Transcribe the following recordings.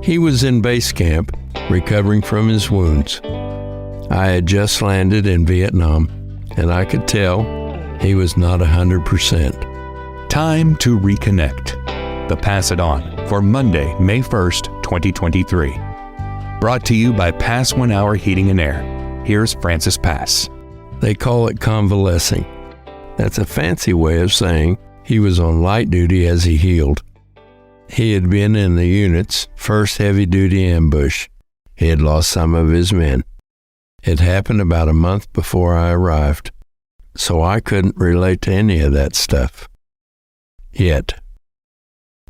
He was in base camp, recovering from his wounds. I had just landed in Vietnam, and I could tell he was not 100%. Time to reconnect. The Pass It On for Monday, May 1st, 2023. Brought to you by Pass 1 Hour Heating and Air. Here's Francis Pass. They call it convalescing. That's a fancy way of saying he was on light duty as he healed. He had been in the unit's first heavy-duty ambush. He had lost some of his men. It happened about a month before I arrived, so I couldn't relate to any of that stuff. Yet.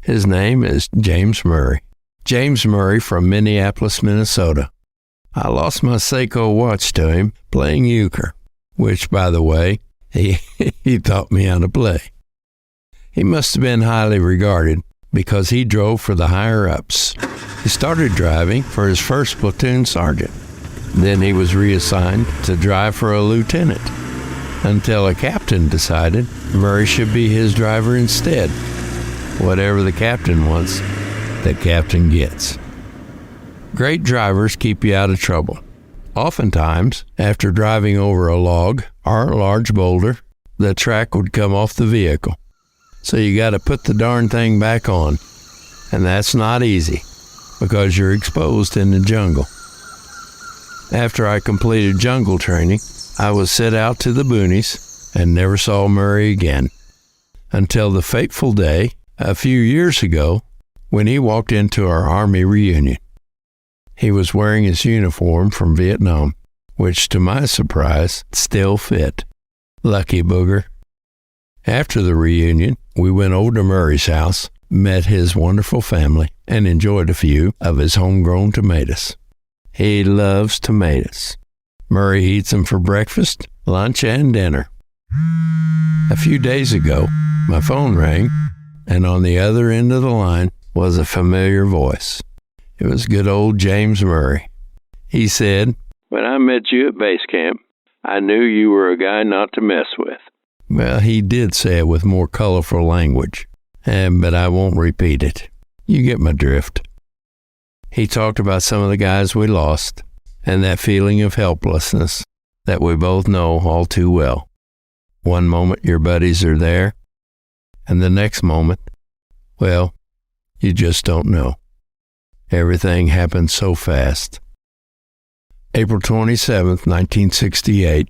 His name is James Murray. James Murray from Minneapolis, Minnesota. I lost my Seiko watch to him playing euchre, which, by the way, he taught me how to play. He must have been highly regarded because he drove for the higher-ups. He started driving for his first platoon sergeant. Then he was reassigned to drive for a lieutenant, until a captain decided Murray should be his driver instead. Whatever the captain wants, the captain gets. Great drivers keep you out of trouble. Oftentimes, after driving over a log or a large boulder, the track would come off the vehicle. So you got to put the darn thing back on. And that's not easy, because you're exposed in the jungle. After I completed jungle training, I was sent out to the boonies and never saw Murray again, until the fateful day a few years ago when he walked into our Army reunion. He was wearing his uniform from Vietnam, which to my surprise still fit. Lucky booger. After the reunion, we went over to Murray's house, met his wonderful family, and enjoyed a few of his homegrown tomatoes. He loves tomatoes. Murray eats them for breakfast, lunch, and dinner. A few days ago, my phone rang, and on the other end of the line was a familiar voice. It was good old James Murray. He said, "When I met you at base camp, I knew you were a guy not to mess with." Well, he did say it with more colorful language, but I won't repeat it. You get my drift. He talked about some of the guys we lost, and that feeling of helplessness that we both know all too well. One moment your buddies are there, and the next moment, well, you just don't know. Everything happened so fast. April 27th, 1968,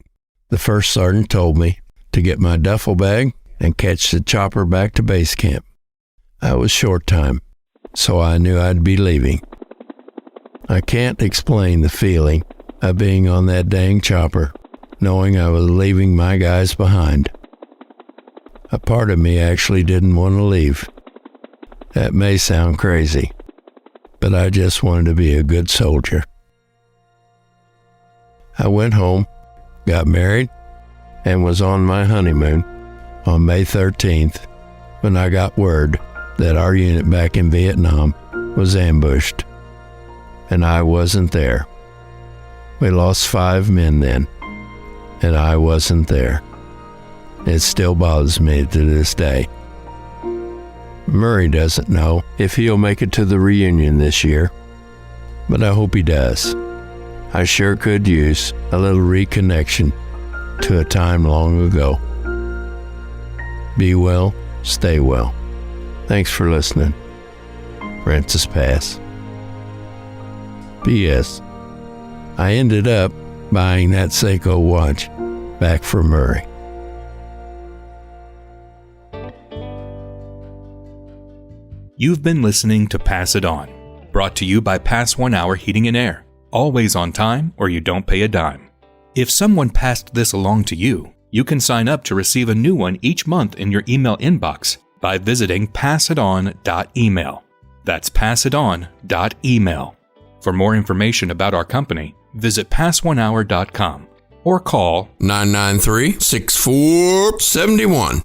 the first sergeant told me to get my duffel bag and catch the chopper back to base camp. I was short time, so I knew I'd be leaving. I can't explain the feeling of being on that dang chopper, knowing I was leaving my guys behind. A part of me actually didn't want to leave. That may sound crazy, but I just wanted to be a good soldier. I went home, got married, and was on my honeymoon on May 13th when I got word that our unit back in Vietnam was ambushed, and I wasn't there. We lost 5 men then, and I wasn't there. It still bothers me to this day. Murray doesn't know if he'll make it to the reunion this year, but I hope he does. I sure could use a little reconnection to a time long ago. Be well, stay well. Thanks for listening. Francis Pass. P.S. I ended up buying that Seiko watch back for Murray. You've been listening to Pass It On, brought to you by Pass 1 Hour Heating and Air. Always on time or you don't pay a dime. If someone passed this along to you, you can sign up to receive a new one each month in your email inbox by visiting passiton.email. That's passiton.email. For more information about our company, visit pass1hour.com or call 993-6471.